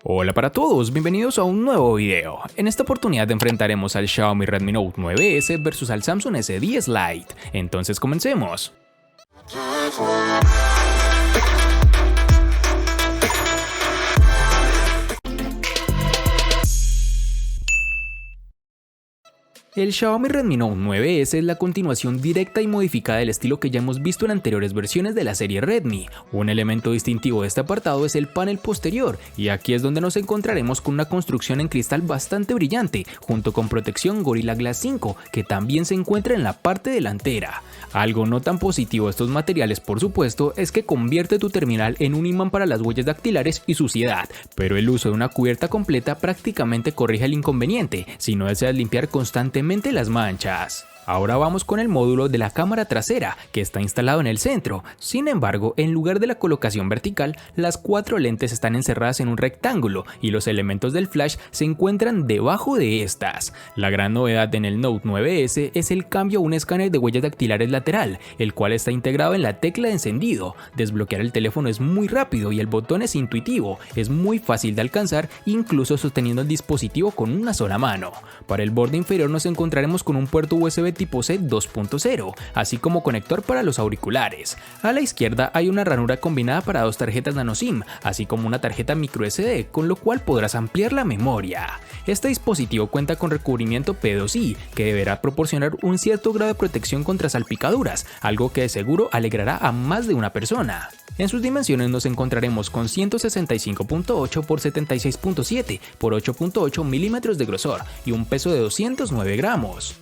Hola para todos, bienvenidos a un nuevo video. En esta oportunidad enfrentaremos al Xiaomi Redmi Note 9S versus al Samsung S10 Lite. Entonces comencemos. El Xiaomi Redmi Note 9S es la continuación directa y modificada del estilo que ya hemos visto en anteriores versiones de la serie Redmi. Un elemento distintivo de este apartado es el panel posterior, y aquí es donde nos encontraremos con una construcción en cristal bastante brillante, junto con protección Gorilla Glass 5, que también se encuentra en la parte delantera. Algo no tan positivo de estos materiales, por supuesto, es que convierte tu terminal en un imán para las huellas dactilares y suciedad, pero el uso de una cubierta completa prácticamente corrige el inconveniente si no deseas limpiar constantemente las manchas. Ahora vamos con el módulo de la cámara trasera, que está instalado en el centro. Sin embargo, en lugar de la colocación vertical, las 4 lentes están encerradas en un rectángulo y los elementos del flash se encuentran debajo de estas. La gran novedad en el Note 9S es el cambio a un escáner de huellas dactilares lateral, el cual está integrado en la tecla de encendido. Desbloquear el teléfono es muy rápido y el botón es intuitivo, es muy fácil de alcanzar, incluso sosteniendo el dispositivo con una sola mano. Para el borde inferior nos encontraremos con un puerto USB tipo C 2.0, así como conector para los auriculares. A la izquierda hay una ranura combinada para 2 tarjetas nano SIM, así como una tarjeta microSD, con lo cual podrás ampliar la memoria. Este dispositivo cuenta con recubrimiento P2i, que deberá proporcionar un cierto grado de protección contra salpicaduras, algo que de seguro alegrará a más de una persona. En sus dimensiones nos encontraremos con 165.8 x 76.7 x 8.8 milímetros de grosor y un peso de 209 gramos.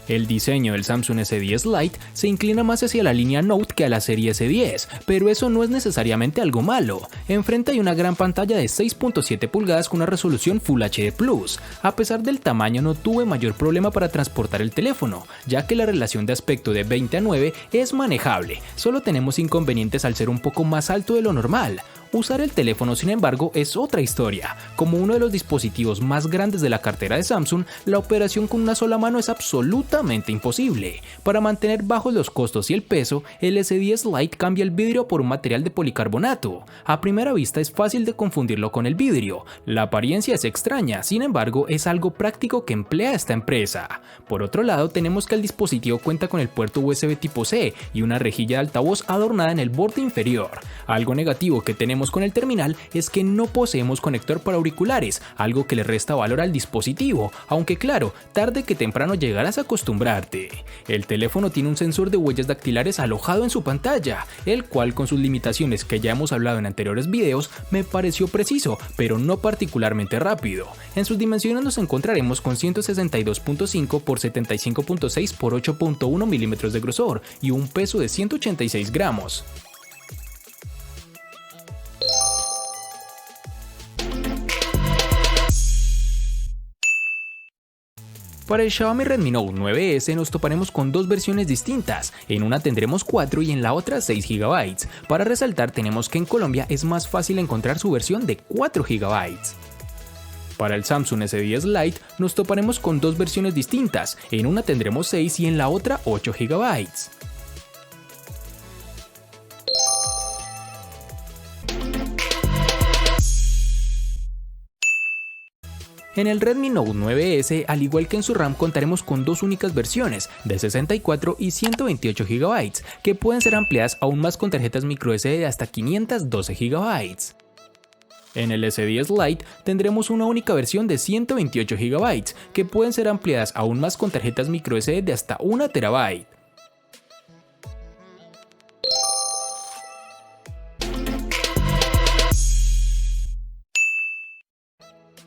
El diseño del Samsung S10 Lite se inclina más hacia la línea Note que a la serie S10, pero eso no es necesariamente algo malo. Enfrente hay una gran pantalla de 6.7 pulgadas con una resolución Full HD+. A pesar del tamaño, no tuve mayor problema para transportar el teléfono, ya que la relación de aspecto de 20:9 es manejable. Solo tenemos inconvenientes al ser un poco más alto de lo normal. Usar el teléfono, sin embargo, es otra historia. Como uno de los dispositivos más grandes de la cartera de Samsung, la operación con una sola mano es absolutamente imposible. Para mantener bajos los costos y el peso, el S10 Lite cambia el vidrio por un material de policarbonato. A primera vista es fácil de confundirlo con el vidrio. La apariencia es extraña, sin embargo, es algo práctico que emplea esta empresa. Por otro lado, tenemos que el dispositivo cuenta con el puerto USB tipo C y una rejilla de altavoz adornada en el borde inferior. Algo negativo que tenemos con el terminal es que no poseemos conector para auriculares, algo que le resta valor al dispositivo, aunque claro, tarde que temprano llegarás a acostumbrarte. El teléfono tiene un sensor de huellas dactilares alojado en su pantalla, el cual, con sus limitaciones que ya hemos hablado en anteriores videos, me pareció preciso, pero no particularmente rápido. En sus dimensiones nos encontraremos con 162.5 x 75.6 x 8.1 milímetros de grosor y un peso de 186 gramos. Para el Xiaomi Redmi Note 9S nos toparemos con 2 versiones distintas, en una tendremos 4 y en la otra 6 GB. Para resaltar, tenemos que en Colombia es más fácil encontrar su versión de 4 GB. Para el Samsung S10 Lite nos toparemos con 2 versiones distintas, en una tendremos 6 y en la otra 8 GB. En el Redmi Note 9S, al igual que en su RAM, contaremos con 2 únicas versiones, de 64 y 128 GB, que pueden ser ampliadas aún más con tarjetas microSD de hasta 512 GB. En el S10 Lite tendremos una única versión de 128 GB, que pueden ser ampliadas aún más con tarjetas microSD de hasta 1 TB.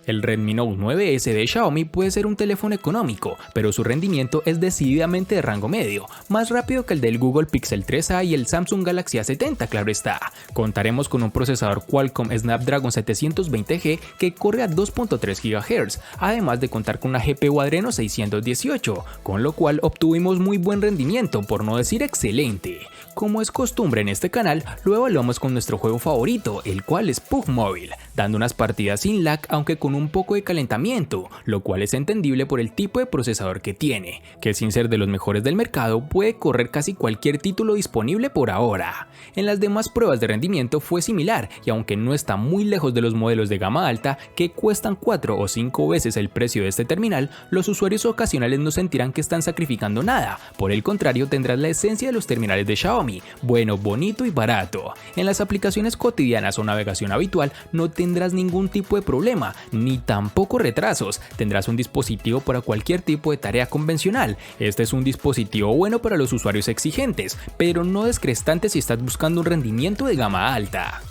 El Redmi Note 9S de Xiaomi puede ser un teléfono económico, pero su rendimiento es decididamente de rango medio, más rápido que el del Google Pixel 3a y el Samsung Galaxy A70, claro está. Contaremos con un procesador Qualcomm Snapdragon 720G que corre a 2.3 GHz, además de contar con una GPU Adreno 618, con lo cual obtuvimos muy buen rendimiento, por no decir excelente. Como es costumbre en este canal, lo evaluamos con nuestro juego favorito, el cual es PUBG Mobile. dando unas partidas sin lag aunque con un poco de calentamiento, lo cual es entendible por el tipo de procesador que tiene, que sin ser de los mejores del mercado puede correr casi cualquier título disponible por ahora. En las demás pruebas de rendimiento fue similar y aunque no está muy lejos de los modelos de gama alta que cuestan 4 o 5 veces el precio de este terminal, los usuarios ocasionales no sentirán que están sacrificando nada, por el contrario tendrás la esencia de los terminales de Xiaomi, bueno, bonito y barato. En las aplicaciones cotidianas o navegación habitual no tendrás ningún tipo de problema, ni tampoco retrasos, tendrás un dispositivo para cualquier tipo de tarea convencional. Este es un dispositivo bueno para los usuarios exigentes, pero no descrestante si estás buscando un rendimiento de gama alta.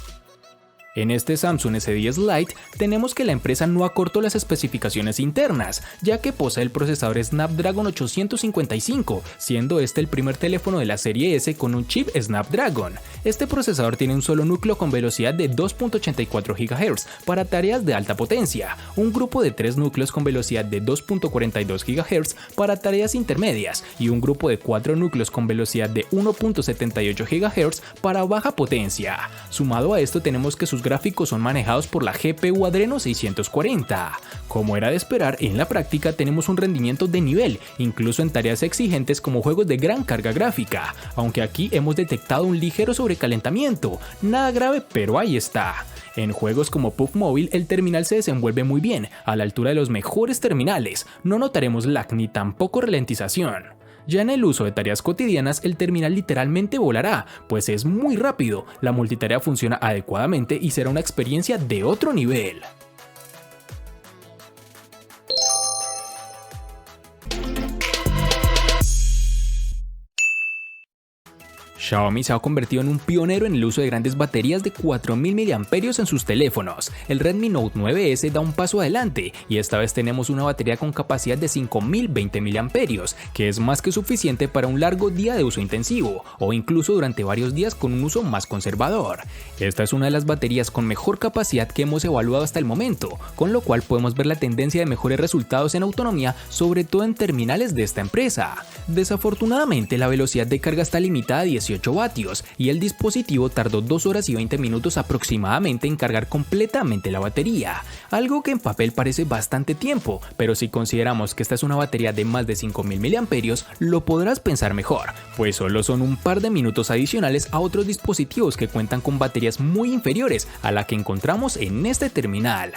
En este Samsung S10 Lite tenemos que la empresa no acortó las especificaciones internas, ya que posee el procesador Snapdragon 855, siendo este el primer teléfono de la serie S con un chip Snapdragon. Este procesador tiene un solo núcleo con velocidad de 2.84 GHz para tareas de alta potencia, un grupo de 3 núcleos con velocidad de 2.42 GHz para tareas intermedias y un grupo de 4 núcleos con velocidad de 1.78 GHz para baja potencia. Sumado a esto tenemos que sus gráficos son manejados por la GPU Adreno 640. Como era de esperar, en la práctica tenemos un rendimiento de nivel, incluso en tareas exigentes como juegos de gran carga gráfica, aunque aquí hemos detectado un ligero sobrecalentamiento, nada grave pero ahí está. En juegos como PUBG Mobile el terminal se desenvuelve muy bien, a la altura de los mejores terminales, no notaremos lag ni tampoco ralentización. Ya en el uso de tareas cotidianas el terminal literalmente volará, pues es muy rápido, la multitarea funciona adecuadamente y será una experiencia de otro nivel. Xiaomi se ha convertido en un pionero en el uso de grandes baterías de 4000 mAh en sus teléfonos. El Redmi Note 9S da un paso adelante y esta vez tenemos una batería con capacidad de 5020 mAh, que es más que suficiente para un largo día de uso intensivo o incluso durante varios días con un uso más conservador. Esta es una de las baterías con mejor capacidad que hemos evaluado hasta el momento, con lo cual podemos ver la tendencia de mejores resultados en autonomía, sobre todo en terminales de esta empresa. Desafortunadamente la velocidad de carga está limitada a 18 vatios y el dispositivo tardó 2 horas y 20 minutos aproximadamente en cargar completamente la batería, algo que en papel parece bastante tiempo, pero si consideramos que esta es una batería de más de 5000 mAh, lo podrás pensar mejor, pues solo son un par de minutos adicionales a otros dispositivos que cuentan con baterías muy inferiores a la que encontramos en este terminal.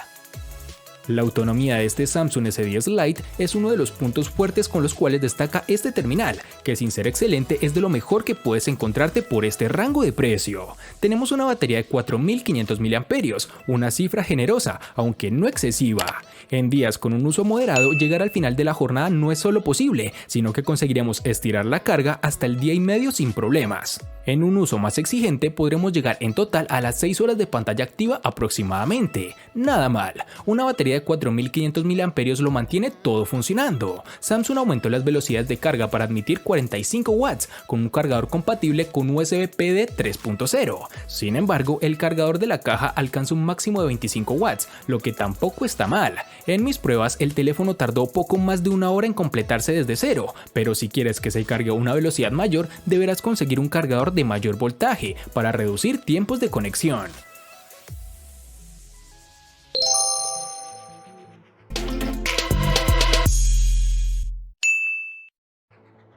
La autonomía de este Samsung S10 Lite es uno de los puntos fuertes con los cuales destaca este terminal, que sin ser excelente es de lo mejor que puedes encontrarte por este rango de precio. Tenemos una batería de 4500 mAh, una cifra generosa, aunque no excesiva. En días con un uso moderado, llegar al final de la jornada no es solo posible, sino que conseguiremos estirar la carga hasta el día y medio sin problemas. En un uso más exigente podremos llegar en total a las 6 horas de pantalla activa aproximadamente. Nada mal, una batería de 4500 mAh lo mantiene todo funcionando. Samsung aumentó las velocidades de carga para admitir 45 watts con un cargador compatible con USB PD 3.0. Sin embargo, el cargador de la caja alcanza un máximo de 25 watts, lo que tampoco está mal. En mis pruebas el teléfono tardó poco más de una hora en completarse desde cero, pero si quieres que se cargue a una velocidad mayor, deberás conseguir un cargador de mayor voltaje para reducir tiempos de conexión.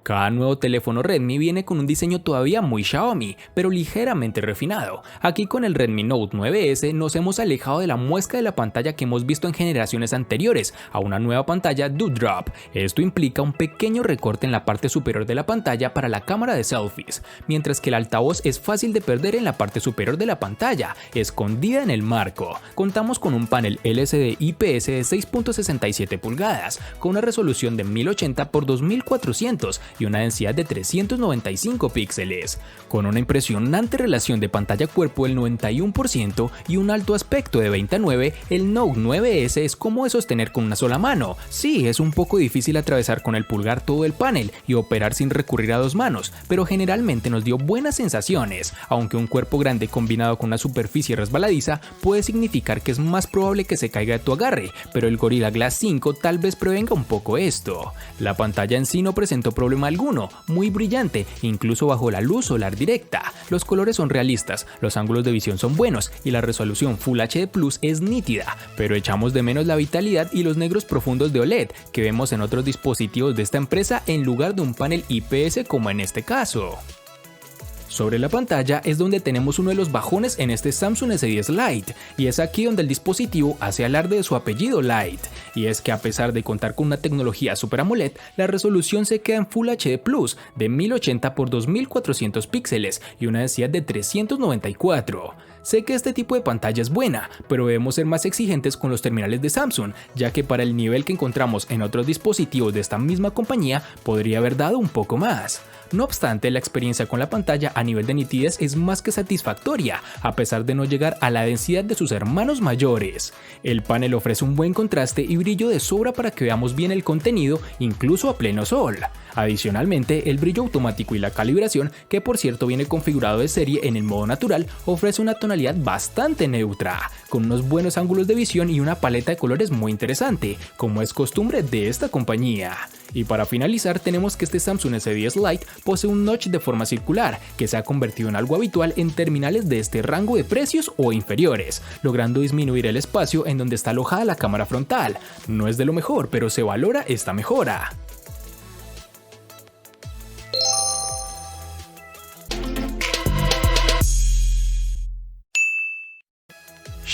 Cada nuevo teléfono Redmi viene con un diseño todavía muy Xiaomi, pero ligeramente refinado. Aquí con el Redmi Note 9S nos hemos alejado de la muesca de la pantalla que hemos visto en generaciones anteriores a una nueva pantalla Dewdrop. Esto implica un pequeño recorte en la parte superior de la pantalla para la cámara de selfies, mientras que el altavoz es fácil de perder en la parte superior de la pantalla, escondida en el marco. Contamos con un panel LCD IPS de 6.67 pulgadas, con una resolución de 1080 x 2400 y una densidad de 395 píxeles, con una impresionante relación de pantalla-cuerpo del 91% y un alto aspecto de 29, el Note 9S es cómodo de sostener con una sola mano. Sí, es un poco difícil atravesar con el pulgar todo el panel y operar sin recurrir a dos manos, pero generalmente nos dio buenas sensaciones, aunque un cuerpo grande combinado con una superficie resbaladiza puede significar que es más probable que se caiga de tu agarre, pero el Gorilla Glass 5 tal vez prevenga un poco esto. La pantalla en sí no presentó problema problema alguno, muy brillante, incluso bajo la luz solar directa. Los colores son realistas, los ángulos de visión son buenos y la resolución Full HD Plus es nítida, pero echamos de menos la vitalidad y los negros profundos de OLED que vemos en otros dispositivos de esta empresa en lugar de un panel IPS como en este caso. Sobre la pantalla es donde tenemos uno de los bajones en este Samsung S10 Lite, y es aquí donde el dispositivo hace alarde de su apellido Lite, y es que a pesar de contar con una tecnología Super AMOLED, la resolución se queda en Full HD Plus de 1080 x 2400 píxeles y una densidad de 394. Sé que este tipo de pantalla es buena, pero debemos ser más exigentes con los terminales de Samsung, ya que para el nivel que encontramos en otros dispositivos de esta misma compañía podría haber dado un poco más. No obstante, la experiencia con la pantalla a nivel de nitidez es más que satisfactoria, a pesar de no llegar a la densidad de sus hermanos mayores. El panel ofrece un buen contraste y brillo de sobra para que veamos bien el contenido, incluso a pleno sol. Adicionalmente, el brillo automático y la calibración, que por cierto viene configurado de serie en el modo natural, ofrece una tonalidad bastante neutra, con unos buenos ángulos de visión y una paleta de colores muy interesante, como es costumbre de esta compañía. Y para finalizar, tenemos que este Samsung S10 Lite posee un notch de forma circular, que se ha convertido en algo habitual en terminales de este rango de precios o inferiores, logrando disminuir el espacio en donde está alojada la cámara frontal. No es de lo mejor, pero se valora esta mejora.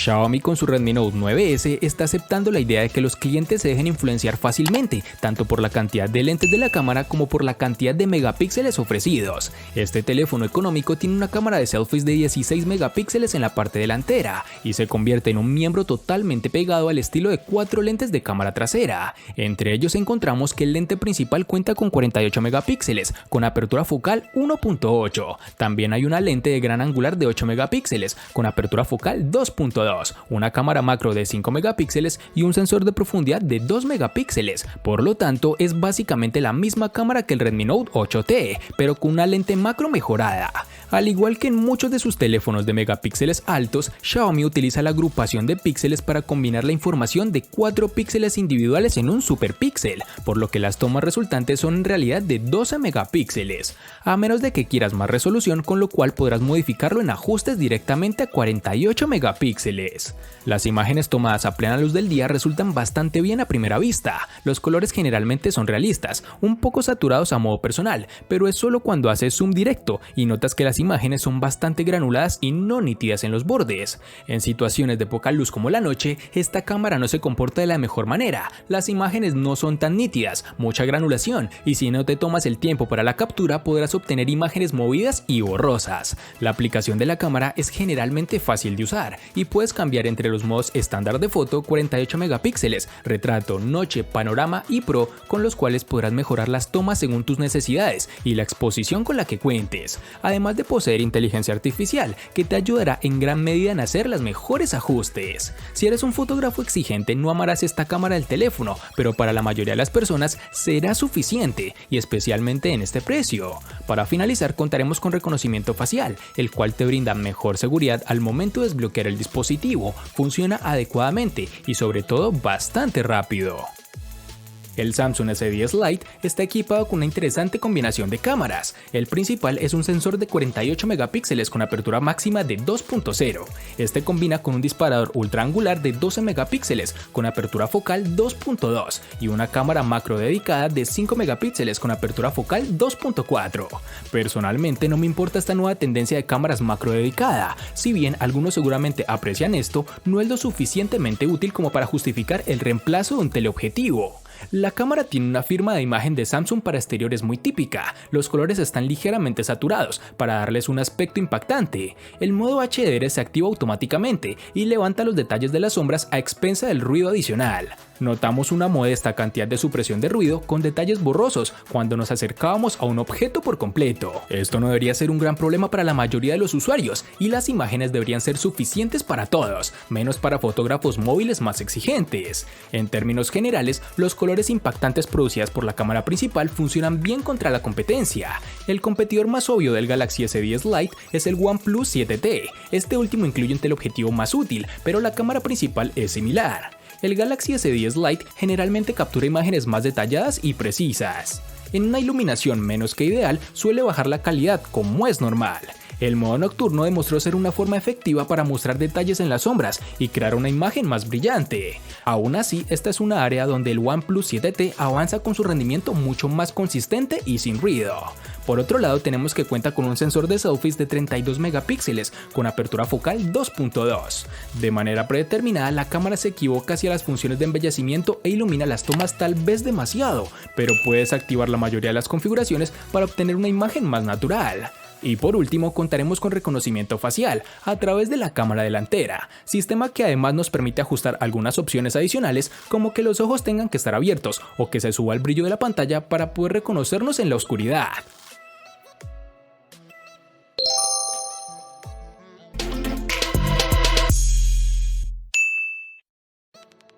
Xiaomi con su Redmi Note 9S está aceptando la idea de que los clientes se dejen influenciar fácilmente, tanto por la cantidad de lentes de la cámara como por la cantidad de megapíxeles ofrecidos. Este teléfono económico tiene una cámara de selfies de 16 megapíxeles en la parte delantera y se convierte en un miembro totalmente pegado al estilo de 4 lentes de cámara trasera. Entre ellos encontramos que el lente principal cuenta con 48 megapíxeles, con apertura focal 1.8. También hay una lente de gran angular de 8 megapíxeles, con apertura focal 2.2. Una cámara macro de 5 megapíxeles y un sensor de profundidad de 2 megapíxeles. Por lo tanto, es básicamente la misma cámara que el Redmi Note 8T, pero con una lente macro mejorada. Al igual que en muchos de sus teléfonos de megapíxeles altos, Xiaomi utiliza la agrupación de píxeles para combinar la información de 4 píxeles individuales en un superpíxel, por lo que las tomas resultantes son en realidad de 12 megapíxeles, a menos de que quieras más resolución, con lo cual podrás modificarlo en ajustes directamente a 48 megapíxeles. Las imágenes tomadas a plena luz del día resultan bastante bien a primera vista. Los colores generalmente son realistas, un poco saturados a modo personal, pero es solo cuando haces zoom directo y notas que las imágenes son bastante granuladas y no nítidas en los bordes. En situaciones de poca luz como la noche, esta cámara no se comporta de la mejor manera. Las imágenes no son tan nítidas, mucha granulación, y si no te tomas el tiempo para la captura podrás obtener imágenes movidas y borrosas. La aplicación de la cámara es generalmente fácil de usar y puedes cambiar entre los modos estándar de foto, 48 megapíxeles, retrato, noche, panorama y pro, con los cuales podrás mejorar las tomas según tus necesidades y la exposición con la que cuentes, además de poseer inteligencia artificial que te ayudará en gran medida en hacer los mejores ajustes. Si eres un fotógrafo exigente no amarás esta cámara del teléfono, pero para la mayoría de las personas será suficiente, y especialmente en este precio. Para finalizar, contaremos con reconocimiento facial, el cual te brinda mejor seguridad al momento de desbloquear el dispositivo, funciona adecuadamente y sobre todo bastante rápido. El Samsung S10 Lite está equipado con una interesante combinación de cámaras. El principal es un sensor de 48 megapíxeles con apertura máxima de 2.0. Este combina con un disparador ultra angular de 12 megapíxeles con apertura focal 2.2 y una cámara macro dedicada de 5 megapíxeles con apertura focal 2.4. Personalmente no me importa esta nueva tendencia de cámaras macro dedicada. Si bien algunos seguramente aprecian esto, no es lo suficientemente útil como para justificar el reemplazo de un teleobjetivo. La cámara tiene una firma de imagen de Samsung para exteriores muy típica, los colores están ligeramente saturados para darles un aspecto impactante. El modo HDR se activa automáticamente y levanta los detalles de las sombras a expensa del ruido adicional. Notamos una modesta cantidad de supresión de ruido con detalles borrosos cuando nos acercábamos a un objeto por completo. Esto no debería ser un gran problema para la mayoría de los usuarios y las imágenes deberían ser suficientes para todos, menos para fotógrafos móviles más exigentes. En términos generales, los colores impactantes producidas por la cámara principal funcionan bien contra la competencia. El competidor más obvio del Galaxy S10 Lite es el OnePlus 7T. Este último incluye un teleobjetivo más útil, pero la cámara principal es similar. El Galaxy S10 Lite generalmente captura imágenes más detalladas y precisas. En una iluminación menos que ideal suele bajar la calidad, como es normal. El modo nocturno demostró ser una forma efectiva para mostrar detalles en las sombras y crear una imagen más brillante. Aún así, esta es una área donde el OnePlus 7T avanza con su rendimiento mucho más consistente y sin ruido. Por otro lado, tenemos que cuenta con un sensor de selfies de 32 megapíxeles con apertura focal 2.2. De manera predeterminada, la cámara se equivoca hacia las funciones de embellecimiento e ilumina las tomas tal vez demasiado, pero puedes activar la mayoría de las configuraciones para obtener una imagen más natural. Y por último, contaremos con reconocimiento facial a través de la cámara delantera, sistema que además nos permite ajustar algunas opciones adicionales como que los ojos tengan que estar abiertos o que se suba el brillo de la pantalla para poder reconocernos en la oscuridad.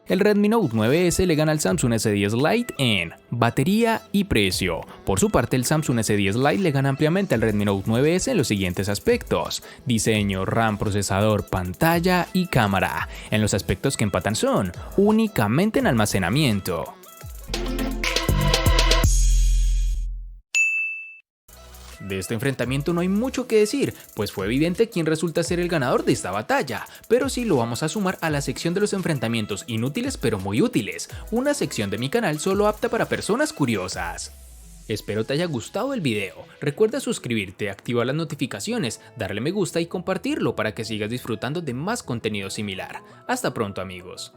El Redmi Note 9S le gana al Samsung S10 Lite en batería y precio. Por su parte, el Samsung S10 Lite le gana ampliamente al Redmi Note 9S en los siguientes aspectos: diseño, RAM, procesador, pantalla y cámara. En los aspectos que empatan son únicamente en almacenamiento. De este enfrentamiento no hay mucho que decir, pues fue evidente quién resulta ser el ganador de esta batalla, pero sí lo vamos a sumar a la sección de los enfrentamientos inútiles pero muy útiles, una sección de mi canal solo apta para personas curiosas. Espero te haya gustado el video, recuerda suscribirte, activar las notificaciones, darle me gusta y compartirlo para que sigas disfrutando de más contenido similar. Hasta pronto amigos.